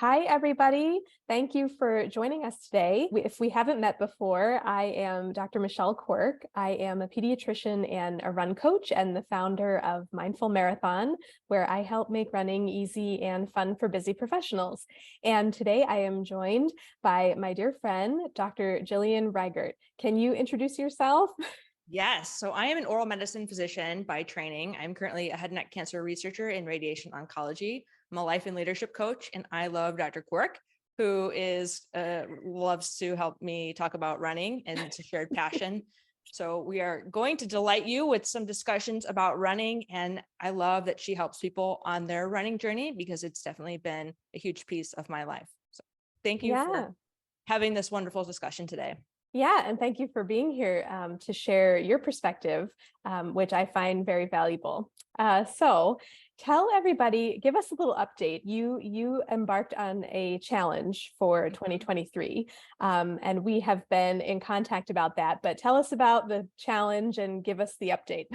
Hi, everybody. Thank you for joining us today. If we haven't met before, I am Dr. Michelle Quirk. I am a pediatrician and a run coach and the founder of Mindful Marathon, where I help make running easy and fun for busy professionals. And today I am joined by my dear friend, Dr. Jillian Rigert. Can you introduce yourself? Yes. So I am an oral medicine physician by training. I'm currently a head and neck cancer researcher in radiation oncology. I'm a life and leadership coach, and I love Dr. Quirk, who loves to help me talk about running, and it's a shared passion. So we are going to delight you with some discussions about running, and I love that she helps people on their running journey because it's definitely been a huge piece of my life. So thank you Yeah. for having this wonderful discussion today. Yeah, and thank you for being here to share your perspective, which I find very valuable. So tell everybody, give us a little update. You embarked on a challenge for 2023, and we have been in contact about that, but tell us about the challenge and give us the update.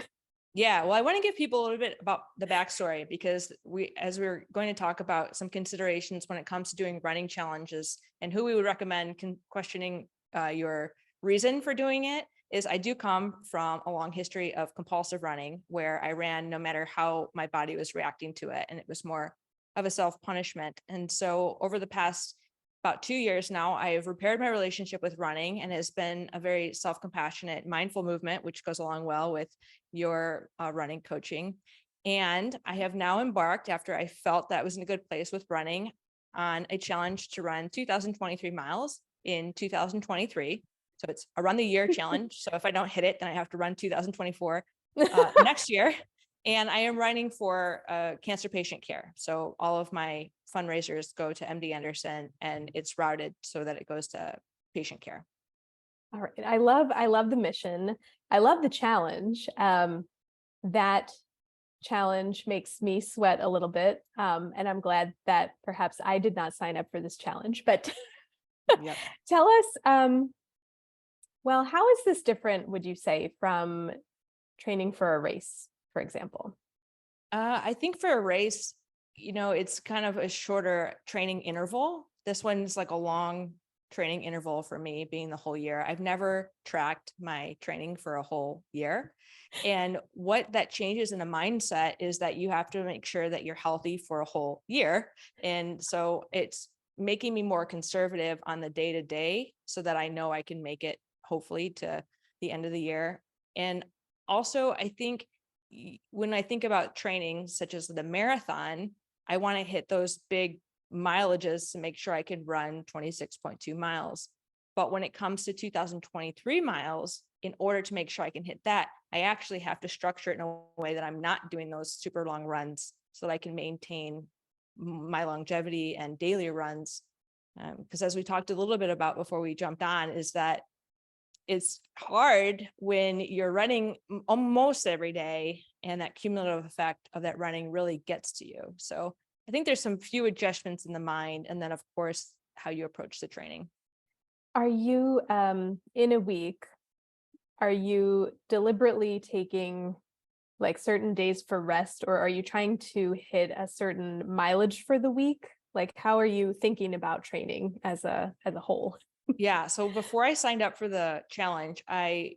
Yeah, well, I want to give people a little bit about the backstory because as we're going to talk about some considerations when it comes to doing running challenges and who we would recommend questioning your reason for doing it is I do come from a long history of compulsive running where I ran no matter how my body was reacting to it. And it was more of a self-punishment. And so over the past about 2 years now, I have repaired my relationship with running and has been a very self-compassionate, mindful movement, which goes along well with your running coaching. And I have now embarked, after I felt that was in a good place with running, on a challenge to run 2023 miles in 2023. So it's a run the year challenge. So if I don't hit it, then I have to run 2024 next year. And I am running for cancer patient care. So all of my fundraisers go to MD Anderson and it's routed so that it goes to patient care. All right. I love the mission. I love the challenge. That challenge makes me sweat a little bit. And I'm glad that perhaps I did not sign up for this challenge, but Yep. tell us, well, how is this different, would you say, from training for a race, for example? I think for a race, it's kind of a shorter training interval. This one's like a long training interval for me, being the whole year. I've never tracked my training for a whole year. And what that changes in a mindset is that you have to make sure that you're healthy for a whole year. And so it's making me more conservative on the day to day so that I know I can make it hopefully to the end of the year. And also, I think when I think about training, such as the marathon, I want to hit those big mileages to make sure I can run 26.2 miles. But when it comes to 2023 miles, in order to make sure I can hit that, I actually have to structure it in a way that I'm not doing those super long runs so that I can maintain my longevity and daily runs. Because as we talked a little bit about before we jumped on, is that it's hard when you're running almost every day and that cumulative effect of that running really gets to you. So I think there's some few adjustments in the mind, and then of course how you approach the training. Are you, in a week, are you deliberately taking like certain days for rest, or are you trying to hit a certain mileage for the week? Like, how are you thinking about training as a whole? Yeah. So before I signed up for the challenge, I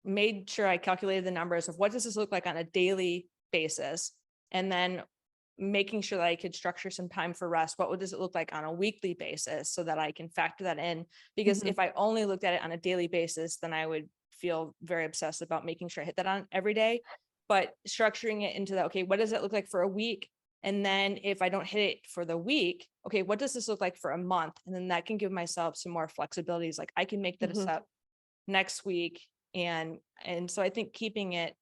made sure I calculated the numbers of what does this look like on a daily basis, and then making sure that I could structure some time for rest. What does it look like on a weekly basis so that I can factor that in? Because Mhm. if I only looked at it on a daily basis, then I would feel very obsessed about making sure I hit that on every day. But structuring it into that, okay, what does it look like for a week? And then if I don't hit it for the week, okay, what does this look like for a month? And then that can give myself some more flexibilities. Like I can make that up next week. And so I think keeping it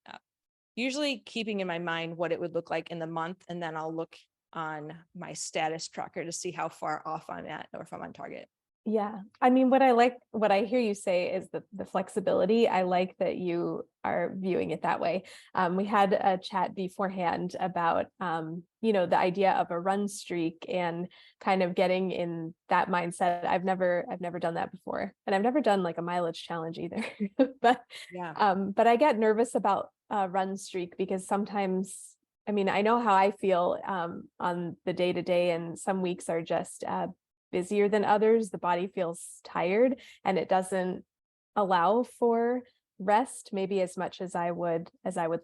usually keeping in my mind what it would look like in the month, and then I'll look on my status tracker to see how far off I'm at or if I'm on target. Yeah. I mean, what I hear you say is the flexibility. I like that you are viewing it that way. We had a chat beforehand about, the idea of a run streak and kind of getting in that mindset. I've never done that before, and I've never done like a mileage challenge either. but, Yeah. but I get nervous about a run streak because sometimes I mean, I know how I feel on the day to day, and some weeks are just busier than others. The body feels tired and it doesn't allow for rest maybe as much as I would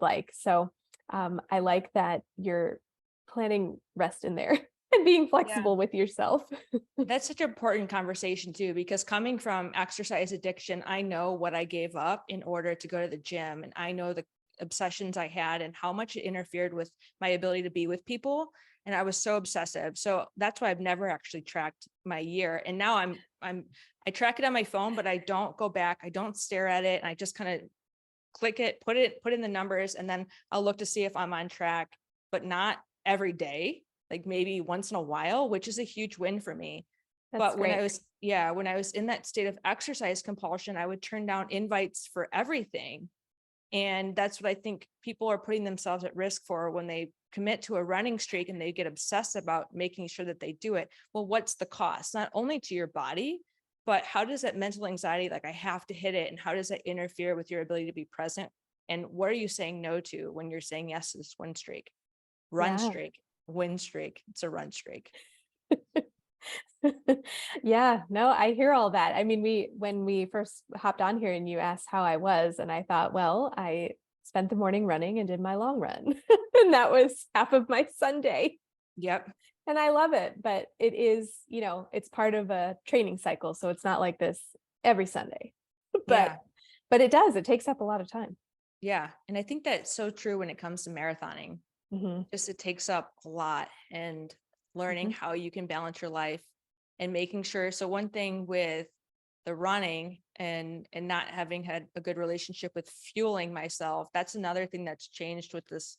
like. So I like that you're planning rest in there and being Yeah. flexible with yourself. That's such an important conversation too, because coming from exercise addiction, I know what I gave up in order to go to the gym, and I know the obsessions I had and how much it interfered with my ability to be with people. And I was so obsessive. So that's why I've never actually tracked my year. And now I track it on my phone, but I don't go back. I don't stare at it. And I just kind of click it, put in the numbers, and then I'll look to see if I'm on track, but not every day, like maybe once in a while, which is a huge win for me. That's But when great. when I was in that state of exercise compulsion, I would turn down invites for everything. And that's what I think people are putting themselves at risk for when they commit to a running streak and they get obsessed about making sure that they do it. Well, what's the cost? Not only to your body, but how does that mental anxiety, like I have to hit it, and how does that interfere with your ability to be present? And what are you saying no to when you're saying yes to this win streak, run Yeah. streak, win streak? It's a run streak. Yeah, no, I hear all that. I mean, when we first hopped on here and you asked how I was, and I thought, well, I spent the morning running and did my long run. And that was half of my Sunday. Yep. And I love it, but it is, it's part of a training cycle. So it's not like this every Sunday. But Yeah. it takes up a lot of time. Yeah. And I think that's so true when it comes to marathoning. Hmm. Just it takes up a lot, and learning Hmm. how you can balance your life and making sure. So one thing with the running and not having had a good relationship with fueling myself, that's another thing that's changed with this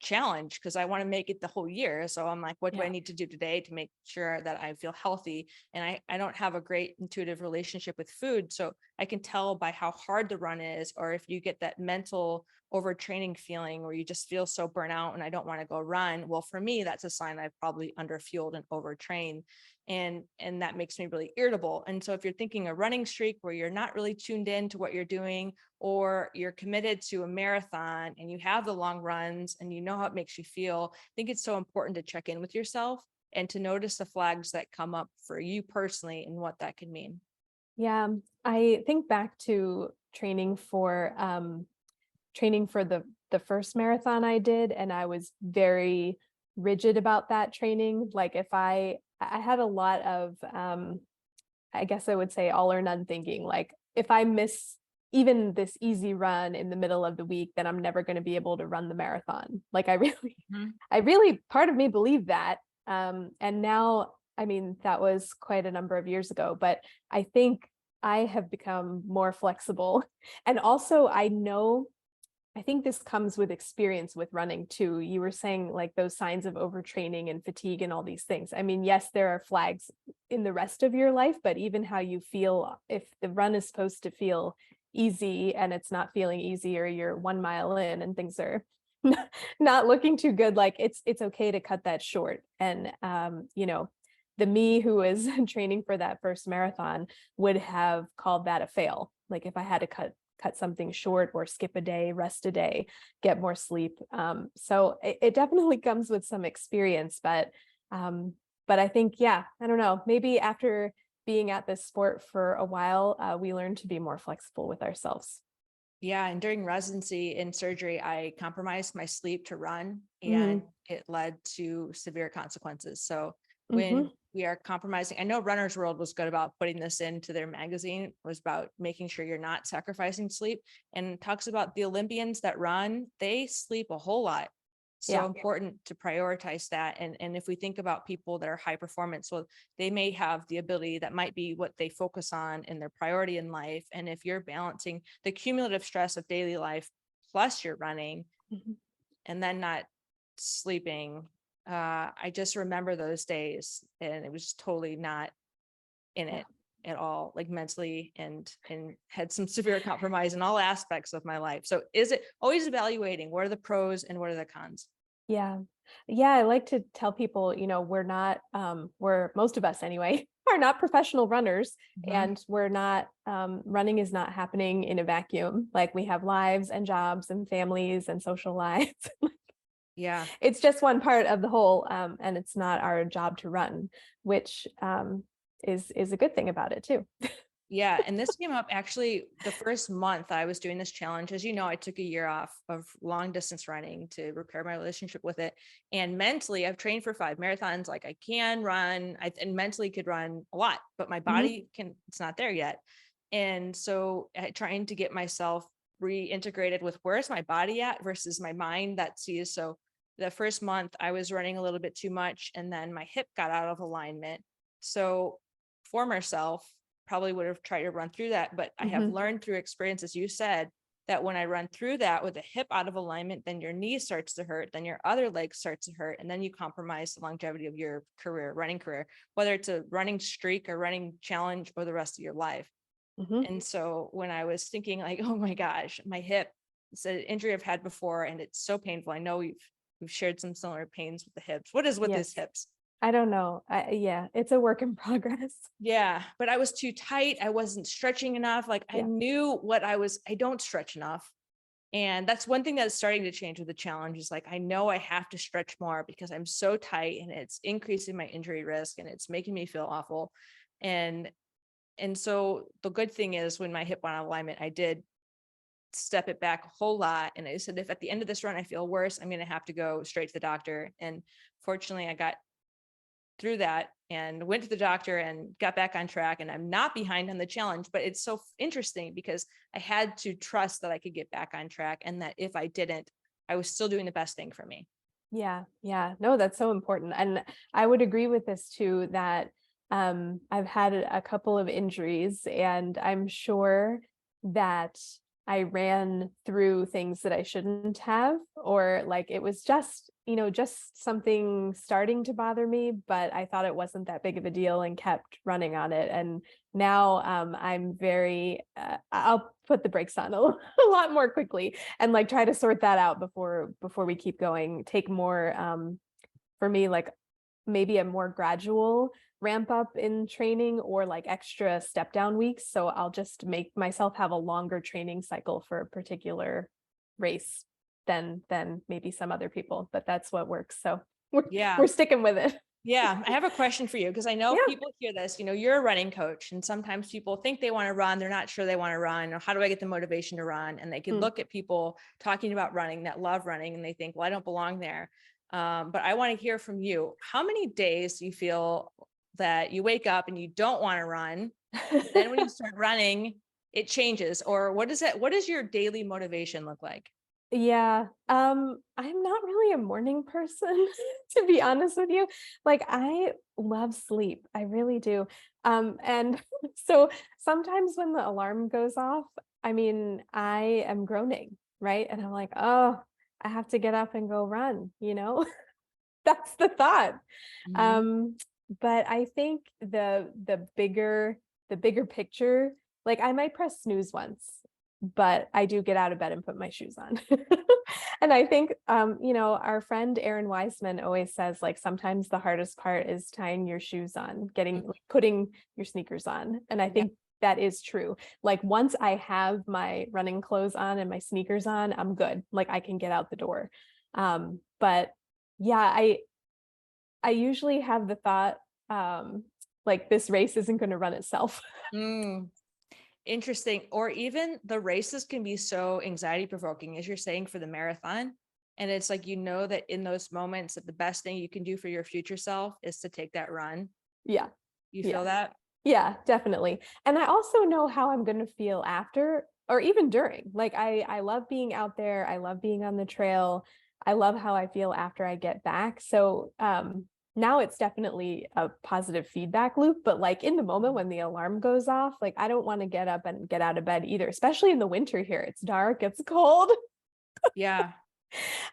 challenge, because I want to make it the whole year. So I'm like, what do I Yeah. need to do today to make sure that I feel healthy? And I don't have a great intuitive relationship with food. So I can tell by how hard the run is, or if you get that mental overtraining feeling where you just feel so burnt out and I don't want to go run. Well, for me, that's a sign I've probably underfueled and overtrained. And that makes me really irritable. And so if you're thinking a running streak where you're not really tuned in to what you're doing, or you're committed to a marathon and you have the long runs and you know how it makes you feel, I think it's so important to check in with yourself and to notice the flags that come up for you personally and what that could mean. Yeah. I think back to training for the first marathon I did, and I was very rigid about that training. Like if I had a lot of I guess I would say all or none thinking. Like if I miss even this easy run in the middle of the week, then I'm never going to be able to run the marathon. Like Mhm. I really, part of me believed that. And now, I mean, that was quite a number of years ago, but I think I have become more flexible. And also I think this comes with experience with running too. You were saying like those signs of overtraining and fatigue and all these things. I mean, yes, there are flags in the rest of your life, but even how you feel, if the run is supposed to feel easy and it's not feeling easy, or you're 1 mile in and things are not looking too good, like it's okay to cut that short. And the me who was training for that first marathon would have called that a fail. Like if I had to cut something short or skip a day, rest a day, get more sleep. So it definitely comes with some experience, but I think, yeah, I don't know, maybe after being at this sport for a while, we learn to be more flexible with ourselves. Yeah. And during residency in surgery, I compromised my sleep to run, Hmm. and it led to severe consequences. So Hmm. when we are compromising, I know Runner's World was good about putting this into their magazine, was about making sure you're not sacrificing sleep, and talks about the Olympians that run, they sleep a whole lot. So Yeah. important to prioritize that. And if we think about people that are high performance, well, they may have the ability, that might be what they focus on in their priority in life. And if you're balancing the cumulative stress of daily life plus you're running Mhm. and then not sleeping, I just remember those days, and it was totally not in Yeah. it at all, like mentally, and had some severe compromise in all aspects of my life. So is it always evaluating what are the pros and what are the cons? Yeah. Yeah. I like to tell people, we're not, we're most of us anyway, are not professional runners, Mhm. and we're not, running is not happening in a vacuum. Like we have lives and jobs and families and social lives. Yeah. It's just one part of the whole, and it's not our job to run, which is a good thing about it too. Yeah. And this came up actually the first month I was doing this challenge. As you know, I took a year off of long distance running to repair my relationship with it. And mentally, I've trained for 5 marathons. Like I can run, and mentally could run a lot, but my Mhm. body it's not there yet. And so trying to get myself reintegrated with where's my body at versus my mind that sees. So the first month I was running a little bit too much and then my hip got out of alignment. So former self probably would have tried to run through that. But I have Mhm. learned through experience, as you said, that when I run through that with a hip out of alignment, then your knee starts to hurt, then your other leg starts to hurt, and then you compromise the longevity of your career, running career, whether it's a running streak or running challenge or the rest of your life. Mhm. And so when I was thinking like, oh my gosh, my hip, it's an injury I've had before and it's so painful. I know we've shared some similar pains with the hips. What is with Yes. his hips? I don't know. Yeah, it's a work in progress. Yeah, but I was too tight. I wasn't stretching enough. Like I Yeah. knew I don't stretch enough. And that's one thing that's starting to change with the challenge is like, I know I have to stretch more because I'm so tight and it's increasing my injury risk and it's making me feel awful. And, and so the good thing is when my hip went out of alignment, I did step it back a whole lot. And I said, if at the end of this run, I feel worse, I'm going to have to go straight to the doctor. And fortunately I got through that and went to the doctor and got back on track, and I'm not behind on the challenge. But it's so interesting because I had to trust that I could get back on track and that if I didn't, I was still doing the best thing for me. Yeah. Yeah. No, that's so important. And I would agree with this too, that I've had a couple of injuries and I'm sure that I ran through things that I shouldn't have, or like it was just, just something starting to bother me, but I thought it wasn't that big of a deal and kept running on it. And now I'm I'll put the brakes on a lot more quickly and like try to sort that out before we keep going. Take more for me, like maybe a more gradual ramp up in training or like extra step down weeks. So I'll just make myself have a longer training cycle for a particular race than maybe some other people, but that's what works. So Yeah. we're sticking with it. Yeah. I have a question for you because I know Yeah. people hear this, you're a running coach and sometimes people think they want to run. They're not sure they want to run, or how do I get the motivation to run? And they could Mm. look at people talking about running that love running and they think, well, I don't belong there. But I want to hear from you. How many days do you feel that you wake up and you don't want to run? Then when you start running, it changes. Or what does your daily motivation look like? Yeah, I'm not really a morning person, to be honest with you. Like I love sleep. I really do. And so sometimes when the alarm goes off, I mean, I am groaning, right? And I'm like, oh, I have to get up and go run, That's the thought. Mhm. Um, but I think the bigger picture, like I might press snooze once, but I do get out of bed and put my shoes on. And I think our friend Erin Weisman always says like sometimes the hardest part is tying your shoes on, putting your sneakers on. And I Yeah. think that is true. Like once I have my running clothes on and my sneakers on, I'm good. Like I can get out the door. But yeah, I usually have the thought, like this race isn't going to run itself. Mm, interesting. Or even the races can be so anxiety provoking, as you're saying for the marathon. And it's like, that in those moments that the best thing you can do for your future self is to take that run. Yeah. You Yeah. feel that? Yeah, definitely. And I also know how I'm going to feel after or even during. Like I love being out there. I love being on the trail. I love how I feel after I get back. So now it's definitely a positive feedback loop, but like in the moment when the alarm goes off, like I don't want to get up and get out of bed either, especially in the winter here. It's dark, it's cold. Yeah.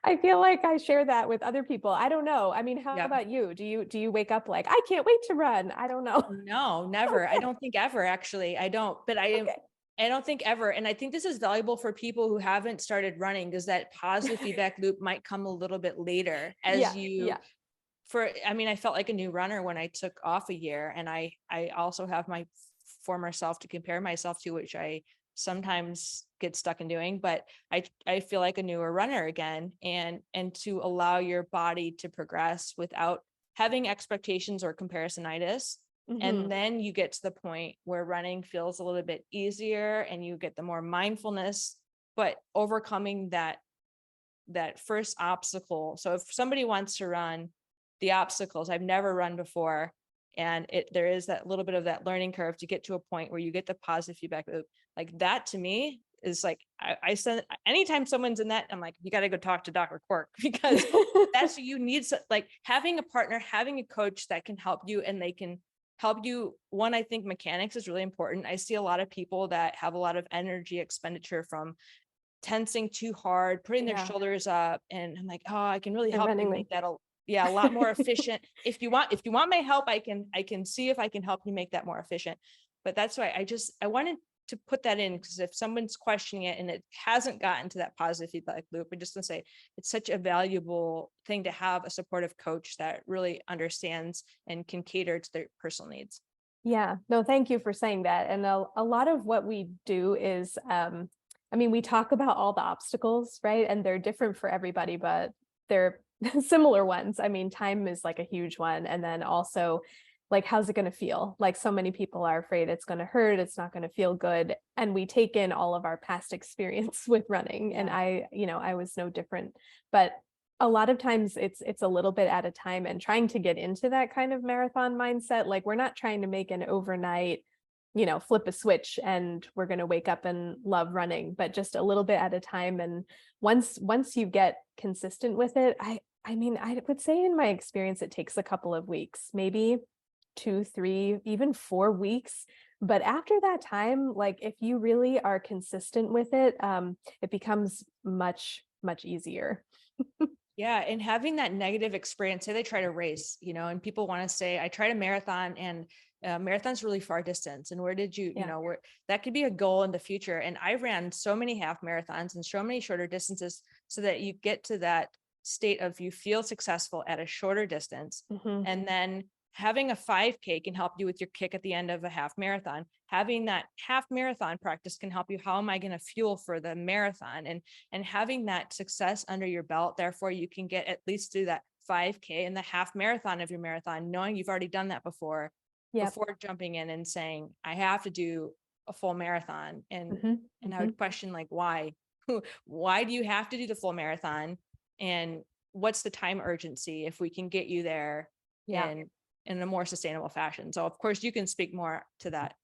I feel like I share that with other people. I don't know. I mean, how Yeah. about you? Do you wake up like, I can't wait to run? I don't know. No, never. I Okay. don't think ever, actually. I don't, but Okay. I don't think ever. And I think this is valuable for people who haven't started running because that positive feedback loop might come a little bit later Yeah. as you Yeah. I felt like a new runner when I took off a year, and I also have my former self to compare myself to, which I sometimes get stuck in doing, but I feel like a newer runner again, and to allow your body to progress without having expectations or comparisonitis. Mhm. And then you get to the point where running feels a little bit easier and you get the more mindfulness, but overcoming that first obstacle. So if somebody wants to run the obstacles, I've never run before, and there is that little bit of that learning curve to get to a point where you get the positive feedback loop. Like that to me is like, I send, anytime someone's in that, I'm like, you got to go talk to Dr. Quirk, because that's what you need. Like having a partner, having a coach that can help you, and they can help you. One, I think mechanics is really important. I see a lot of people that have a lot of energy expenditure from tensing too hard, putting their Yeah. shoulders up. And I'm like, oh, I can really And help you running make with that a lot more efficient. If you want my help, I can see if I can help you make that more efficient. But that's why I wanted to put that in, because if someone's questioning it and it hasn't gotten to that positive feedback loop, I'm just gonna say it's such a valuable thing to have a supportive coach that really understands and can cater to their personal needs. Yeah, no, thank you for saying that. And a lot of what we do is, I mean, we talk about all the obstacles, right? And they're different for everybody, but they're similar ones. I mean, time is like a huge one. And then also, like, how's it going to feel? Like, so many people are afraid it's going to hurt, it's not going to feel good. And we take in all of our past experience with running. And I was no different. But a lot of times it's a little bit at a time, and trying to get into that kind of marathon mindset. Like, we're not trying to make an overnight, flip a switch and we're going to wake up and love running, but just a little bit at a time. And once you get consistent with it, I mean, I would say in my experience, it takes a couple of weeks, maybe 2, 3, even 4 weeks. But after that time, like if you really are consistent with it, it becomes much, much easier. Yeah. And having that negative experience, say they try to race, and people want to say, I tried a marathon, and marathon's really far distance. And where did you, Yeah. where that could be a goal in the future. And I ran so many half marathons and so many shorter distances, so that you get to that state of you feel successful at a shorter distance. Mhm. And then having a 5K can help you with your kick at the end of a half marathon. Having that half marathon practice can help you. How am I going to fuel for the marathon? And having that success under your belt, therefore you can get at least through that 5K and the half marathon of your marathon, knowing you've already done that before Yep. jumping in and saying, I have to do a full marathon. And Mhm. I Mhm. would question, like, why? Why do you have to do the full marathon? And what's the time urgency if we can get you there Yeah. in a more sustainable fashion? So of course you can speak more to that.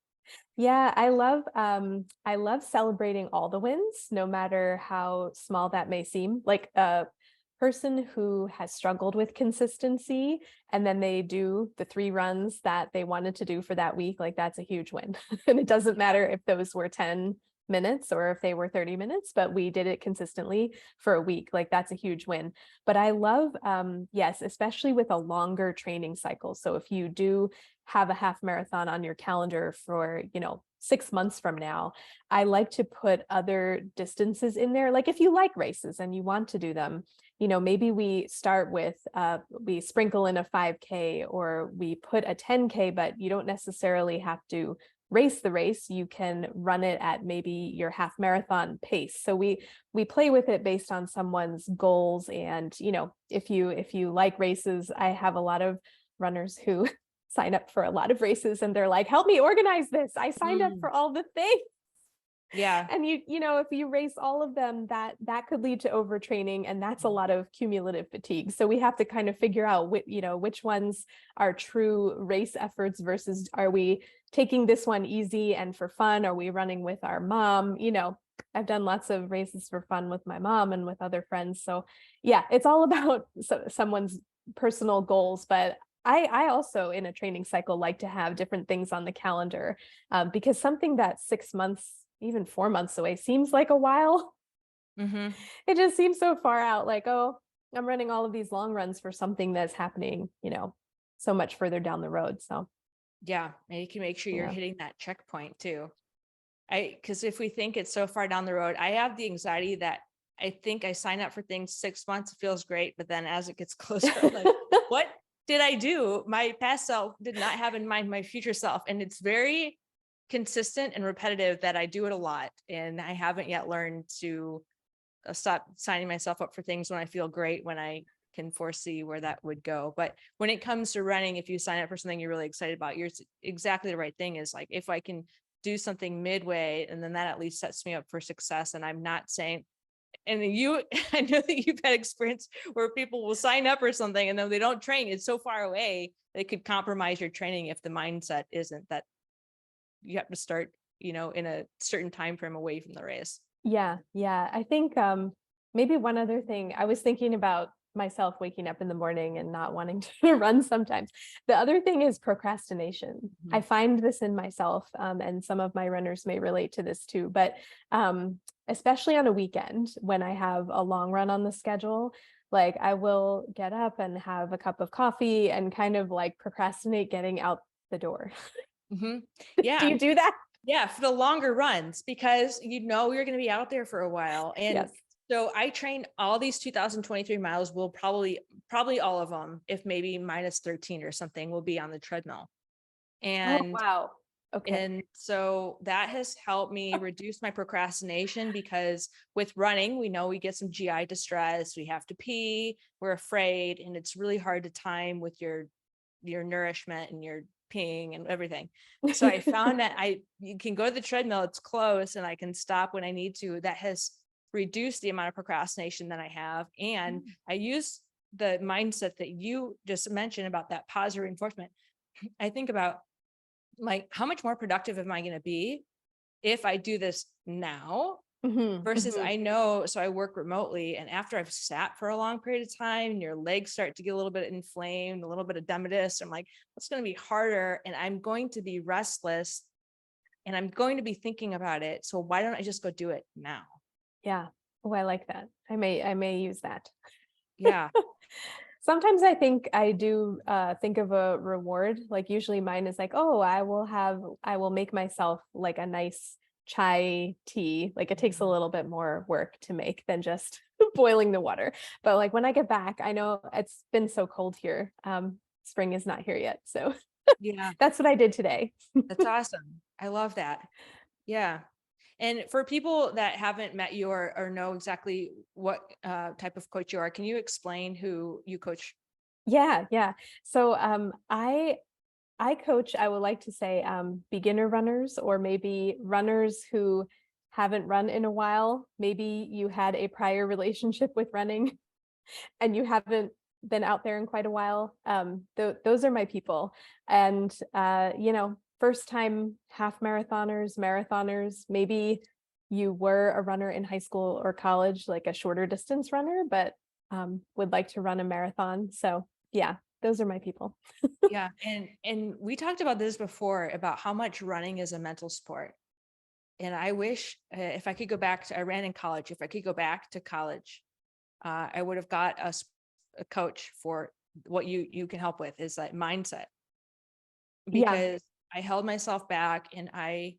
Yeah, I love celebrating all the wins, no matter how small that may seem. Like a person who has struggled with consistency and then they do the 3 runs that they wanted to do for that week, like that's a huge win. And it doesn't matter if those were 10 minutes or if they were 30 minutes, but we did it consistently for a week. Like that's a huge win. But I love, yes, especially with a longer training cycle. So if you do have a half marathon on your calendar for, 6 months from now, I like to put other distances in there. Like if you like races and you want to do them, maybe we start with, we sprinkle in a 5K or we put a 10K, but you don't necessarily have to race the race. You can run it at maybe your half marathon pace. So we play with it based on someone's goals. And, if you like races, I have a lot of runners who sign up for a lot of races and they're like, help me organize this. I signed up for all the things. Yeah. And if you race all of them, that could lead to overtraining, and that's a lot of cumulative fatigue. So we have to kind of figure out which ones are true race efforts versus are we taking this one easy and for fun? Are we running with our mom? I've done lots of races for fun with my mom and with other friends. So yeah, it's all about someone's personal goals. But I also in a training cycle like to have different things on the calendar, because something that's 6 months, even 4 months away seems like a while. Mm-hmm. It just seems so far out, like, oh, I'm running all of these long runs for something that's happening, so much further down the road. So Yeah. And you can make sure you're yeah. hitting that checkpoint too. Because if we think it's so far down the road, I have the anxiety that I think I sign up for things 6 months, it feels great. But then as it gets closer, I'm like, what did I do? My past self did not have in mind my future self. And it's very consistent and repetitive that I do it a lot. And I haven't yet learned to stop signing myself up for things when I feel great, when I can foresee where that would go. But when it comes to running, if you sign up for something you're really excited about, you're exactly the right thing. Is like, if I can do something midway, and then that at least sets me up for success. And I'm not saying, and you, I know that you've had experience where people will sign up for something and then they don't train. It's so far away, they could compromise your training if the mindset isn't that you have to start, in a certain time frame away from the race. Yeah. I think maybe one other thing, I was thinking about myself waking up in the morning and not wanting to run sometimes. The other thing is procrastination. I find this in myself, and some of my runners may relate to this too, but especially on a weekend when I have a long run on the schedule, like I will get up and have a cup of coffee and kind of like procrastinate getting out the door. Mm-hmm. Do Yeah. you do that? Yeah, for the longer runs, because you're going to be out there for a while. And Yes. so I train all these 2023 miles, will probably all of them, if maybe minus 13 or something, will be on the treadmill. Oh, And wow. Okay. and so that has helped me reduce my procrastination, because with running, we know we get some GI distress, we have to pee, we're afraid, and it's really hard to time with your nourishment and your peeing and everything. So I found that you can go to the treadmill, it's close, and I can stop when I need to. That has reduced the amount of procrastination that I have. And I use the mindset that you just mentioned about that positive reinforcement. I think about, like, how much more productive am I going to be if I do this now versus I know, so I work remotely, and after I've sat for a long period of time and your legs start to get a little bit inflamed, a little bit of edematous, I'm like, it's going to be harder, and I'm going to be restless, and I'm going to be thinking about it. So why don't I just go do it now? Yeah. Oh, I like that. I may use that. Yeah. Sometimes I think I do think of a reward. Like usually mine is like, oh, I will make myself like a nice chai tea. Like it takes a little bit more work to make than just boiling the water. But like when I get back, I know it's been so cold here. Spring is not here yet. So Yeah. that's what I did today. That's awesome. I love that. Yeah. And for people that haven't met you or know exactly what type of coach you are, can you explain who you coach? Yeah. So I coach, I would like to say, beginner runners, or maybe runners who haven't run in a while. Maybe you had a prior relationship with running and you haven't been out there in quite a while. Those are my people. And, first time half marathoners, maybe you were a runner in high school or college, like a shorter distance runner, but would like to run a marathon. So yeah, those are my people. Yeah. And we talked about this before, about how much running is a mental sport. And I wish if I could go back to, I ran in college. If I could go back to college, I would have got a coach for what you can help with, is that mindset, Yeah. because I held myself back and I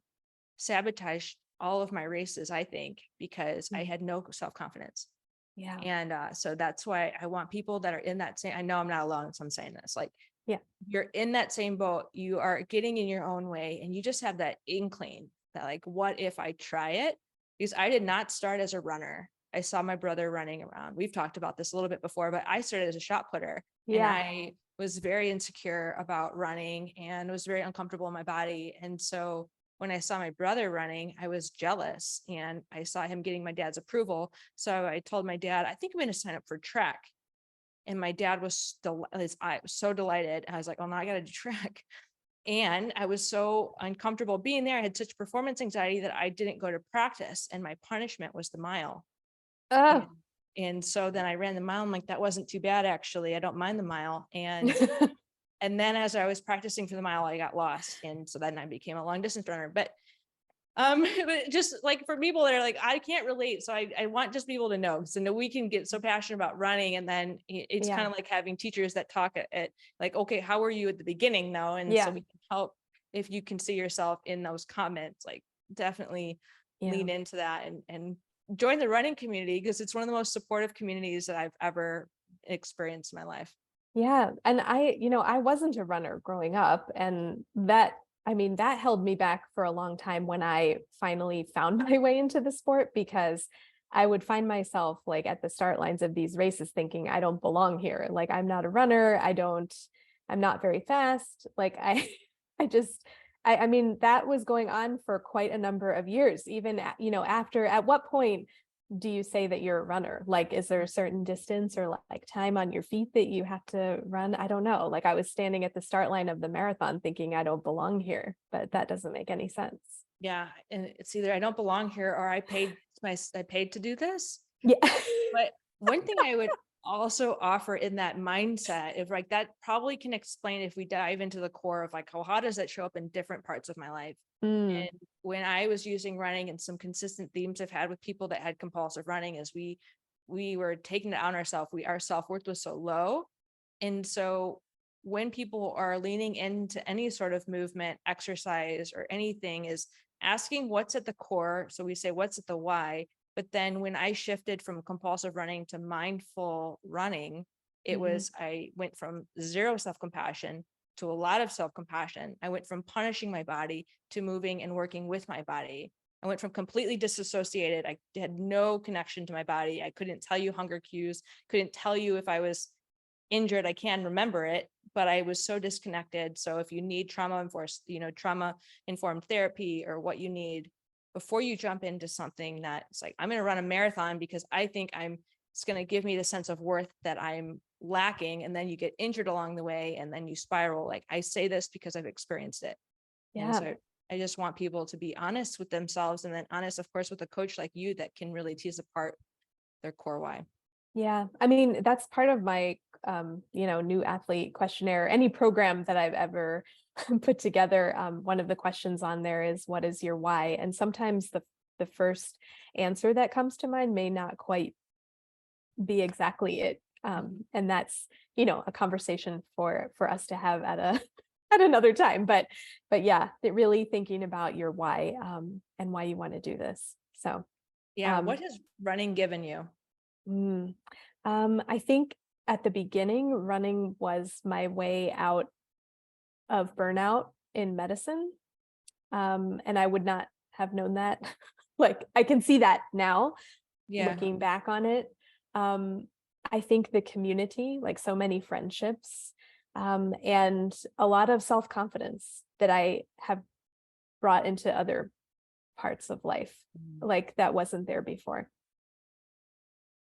sabotaged all of my races, I think, because I had no self-confidence. Yeah. And so that's why I want people that are in that same, I know I'm not alone, so I'm saying this, like, Yeah. you're in that same boat, you are getting in your own way, and you just have that inkling that, like, what if I try it? Because I did not start as a runner. I saw my brother running around. We've talked about this a little bit before, but I started as a shot putter, and Yeah. I was very insecure about running and was very uncomfortable in my body. And so when I saw my brother running, I was jealous, and I saw him getting my dad's approval. So I told my dad, I think I'm going to sign up for track. And my dad was his eye was so delighted. I was like, oh no, I got to do track. And I was so uncomfortable being there. I had such performance anxiety that I didn't go to practice. And my punishment was the mile. And, Oh. and so then I ran the mile. I'm like, that wasn't too bad, actually. I don't mind the mile. And then as I was practicing for the mile, I got lost. And so then I became a long distance runner. But but just like for people that are like, I can't relate. So I want just people to know, because I know we can get so passionate about running, and then it's Yeah. kind of like having teachers that talk at like, okay, how were you at the beginning though? And Yeah. so we can help if you can see yourself in those comments, like definitely Yeah. lean into that and join the running community, because it's one of the most supportive communities that I've ever experienced in my life. Yeah. And I wasn't a runner growing up, and that I mean, that held me back for a long time when I finally found my way into the sport, because I would find myself like at the start lines of these races thinking I don't belong here. Like I'm not a runner. I'm not very fast. Like I just, I mean, that was going on for quite a number of years, even, after, at what point do you say that you're a runner? Like, is there a certain distance or like time on your feet that you have to run? I don't know. Like I was standing at the start line of the marathon thinking I don't belong here, but that doesn't make any sense. Yeah. And it's either I don't belong here or I paid to do this. Yeah. But one thing I would also offer in that mindset of like that probably can explain if we dive into the core of like, how does that show up in different parts of my life? Mm, And when I was using running, and some consistent themes I've had with people that had compulsive running is we were taking it on ourselves. Our self-worth was so low. And so when people are leaning into any sort of movement, exercise, or anything, is asking what's at the core. So we say, what's at the why? But then when I shifted from compulsive running to mindful running, mhm. I went from zero self-compassion to a lot of self-compassion. I went from punishing my body to moving and working with my body. I went from completely disassociated. I had no connection to my body. I couldn't tell you hunger cues, couldn't tell you if I was injured. I can remember it, but I was so disconnected. So if you need trauma informed therapy, or what you need before you jump into something that's like, I'm going to run a marathon because I think it's going to give me the sense of worth that I'm lacking. And then you get injured along the way and then you spiral. Like I say this because I've experienced it. And Yeah. so I just want people to be honest with themselves, and then honest, of course, with a coach like you that can really tease apart their core why. Yeah. I mean, that's part of my, new athlete questionnaire, any program that I've ever put together. One of the questions on there is, what is your why? And sometimes the first answer that comes to mind may not quite be exactly it. And that's, a conversation for us to have at at another time. But yeah, really thinking about your why, and why you want to do this. So, Yeah. um, What has running given you? mm, I think at the beginning, running was my way out of burnout in medicine. And I would not have known that. Like I can see that now, Yeah. looking back on it. Um, I think the community, like so many friendships, and a lot of self-confidence that I have brought into other parts of life, Mm. like that wasn't there before.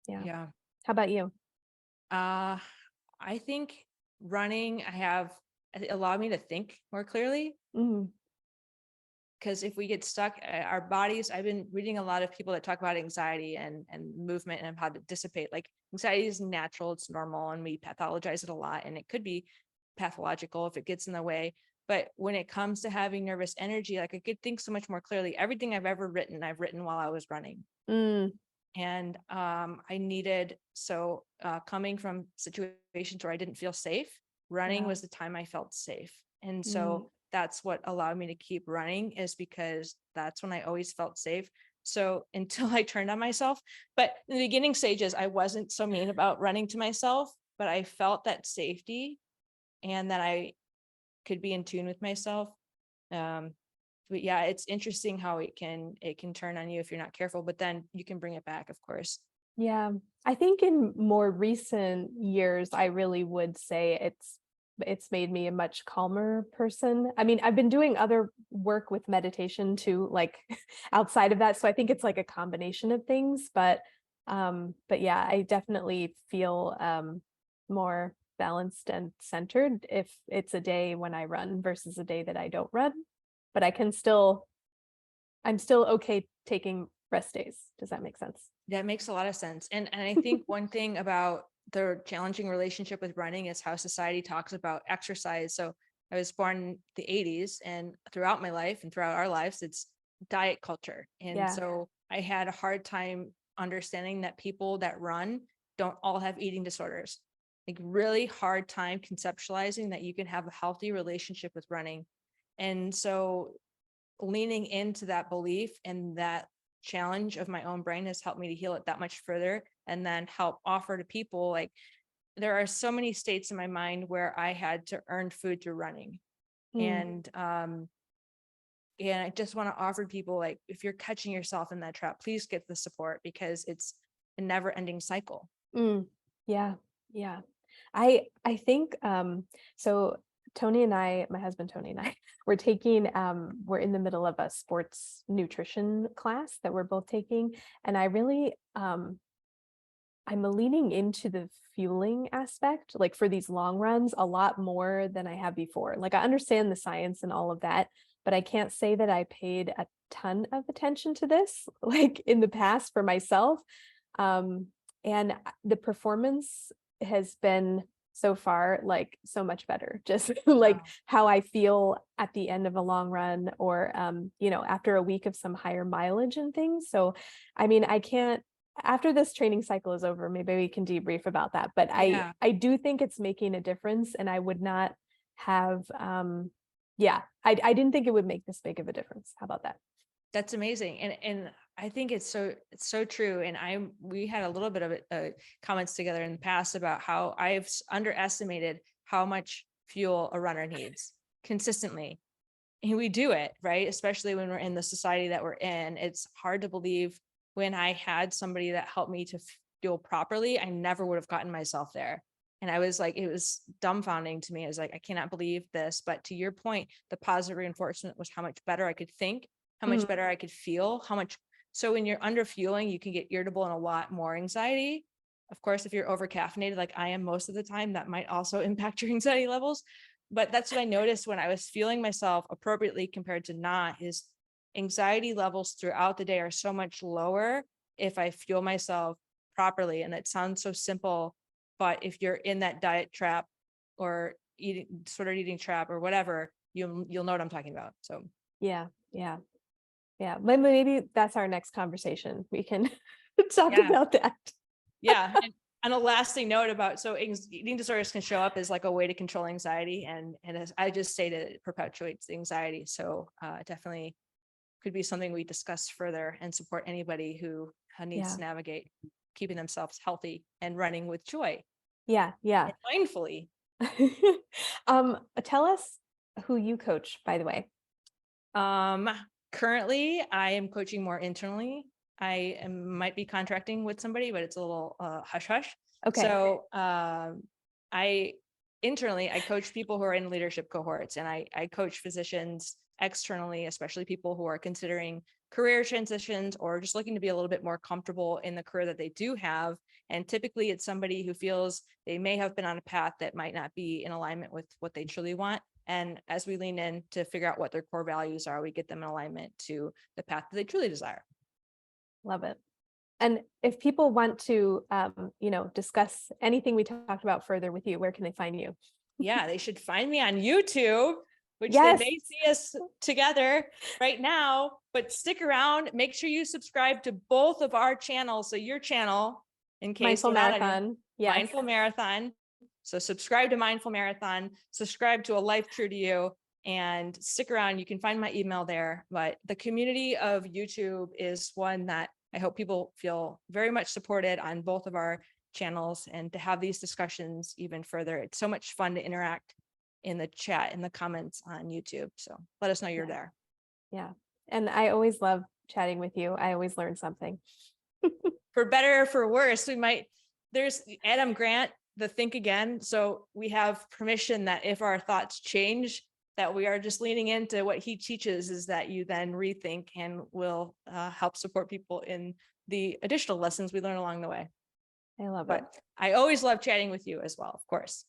Yeah. Yeah. How about you? Uh, I think running, it allowed me to think more clearly. Mm, Because if we get stuck, our bodies, I've been reading a lot of people that talk about anxiety and movement and how to dissipate. Like anxiety is natural, it's normal, and we pathologize it a lot. And it could be pathological if it gets in the way. But when it comes to having nervous energy, like I could think so much more clearly. Everything I've ever written, I've written while I was running. mm, And coming from situations where I didn't feel safe, running yeah. was the time I felt safe. And Mm, so that's what allowed me to keep running, is because that's when I always felt safe. So until I turned on myself, but in the beginning stages, I wasn't so mean about running to myself, but I felt that safety and that I could be in tune with myself. Um, but yeah, it's interesting how it can turn on you if you're not careful, but then you can bring it back, of course. yeah. I think in more recent years, I really would say it's made me a much calmer person. I mean, I've been doing other work with meditation too, like outside of that. So I think it's like a combination of things, but yeah, I definitely feel more balanced and centered if it's a day when I run versus a day that I don't run. But I'm still okay taking rest days. Does that make sense? That makes a lot of sense. And I think one thing about the challenging relationship with running is how society talks about exercise. So I was born in the 80s, and throughout my life and throughout our lives, it's diet culture. And Yeah. so I had a hard time understanding that people that run don't all have eating disorders. Like really hard time conceptualizing that you can have a healthy relationship with running. And so leaning into that belief and that challenge of my own brain has helped me to heal it that much further, and then help offer to people. Like there are so many states in my mind where I had to earn food through running. And I just want to offer people, like, if you're catching yourself in that trap, please get the support, because it's a never ending cycle. Yeah. Yeah. I think, so Tony and I, my husband, Tony and I, we're in the middle of a sports nutrition class that we're both taking. And I really, I'm leaning into the fueling aspect, like for these long runs, a lot more than I have before. Like I understand the science and all of that, but I can't say that I paid a ton of attention to this, like in the past for myself. And the performance has been so far like so much better, just like how I feel at the end of a long run, or after a week of some higher mileage and things. So I mean, I can't, after this training cycle is over, maybe we can debrief about that, but I do think it's making a difference, and I would not have I didn't think it would make this big of a difference. How about that? That's amazing. And I think it's so true. And we had a little bit of comments together in the past about how I've underestimated how much fuel a runner needs consistently. And we do it, right? Especially when we're in the society that we're in. It's hard to believe, when I had somebody that helped me to fuel properly, I never would have gotten myself there. And I was like, it was dumbfounding to me. I was like, I cannot believe this. But to your point, the positive reinforcement was how much better I could think, how much better I could feel, so when you're under fueling, you can get irritable and a lot more anxiety. Of course, if you're over caffeinated, like I am most of the time, that might also impact your anxiety levels. But that's what I noticed when I was fueling myself appropriately compared to not, is anxiety levels throughout the day are so much lower if I fuel myself properly. And it sounds so simple, but if you're in that diet trap or eating trap or whatever, you'll know what I'm talking about. So yeah. Maybe that's our next conversation. We can talk about that. And on a lasting note about, so eating disorders can show up as like a way to control anxiety, and as I just stated, it perpetuates the anxiety. So definitely could be something we discuss further and support anybody who needs to navigate keeping themselves healthy and running with joy. And mindfully. Tell us who you coach, by the way. Currently I am coaching more internally. Might be contracting with somebody, but it's a little hush hush. Okay. So I coach people who are in leadership cohorts, and I coach physicians externally, especially people who are considering career transitions or just looking to be a little bit more comfortable in the career that they do have. And typically it's somebody who feels they may have been on a path that might not be in alignment with what they truly want. And as we lean in to figure out what their core values are, we get them in alignment to the path that they truly desire. Love it. And if people want to, discuss anything we talked about further with you, where can they find you? Yeah, they should find me on YouTube, which they may see us together right now, but stick around. Make sure you subscribe to both of our channels. So your channel, in case Mindful Marathon. Mindful Marathon. So subscribe to Mindful Marathon, subscribe to A Life True to You, and stick around. You can find my email there. But the community of YouTube is one that I hope people feel very much supported on both of our channels, and to have these discussions even further. It's so much fun to interact in the chat, in the comments on YouTube. So let us know you're there. Yeah. And I always love chatting with you. I always learn something. For better or for worse, there's Adam Grant, the Think Again. So we have permission that if our thoughts change, that we are just leaning into what he teaches, is that you then rethink, and will help support people in the additional lessons we learn along the way. I love it. I always love chatting with you as well, of course.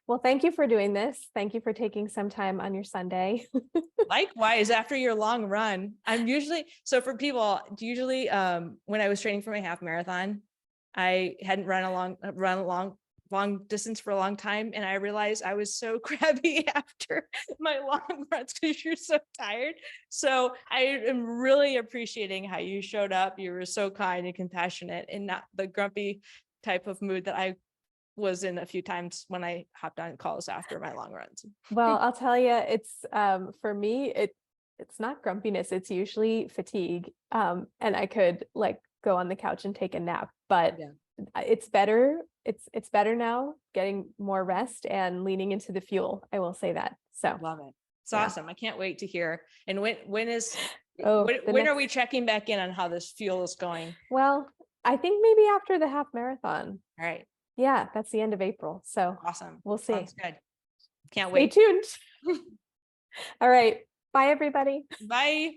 Well, thank you for doing this. Thank you for taking some time on your Sunday. Likewise, after your long run, for people, usually when I was training for my half marathon, I hadn't run a long distance for a long time. And I realized I was so crabby after my long runs because you're so tired. So I am really appreciating how you showed up. You were so kind and compassionate, and not the grumpy type of mood that I was in a few times when I hopped on calls after my long runs. Well, I'll tell you, it's for me, it's not grumpiness. It's usually fatigue. And I could go on the couch and take a nap, but it's better. It's better now, getting more rest and leaning into the fuel. I will say that. So love it. It's Yeah. awesome. I can't wait to hear. And when is, Oh, when are we checking back in on how this fuel is going? Well, I think maybe after the half marathon. All right. Yeah, that's the end of April. So Awesome. we'll see. Sounds good. Can't Stay wait. tuned. All right. Bye, everybody. Bye.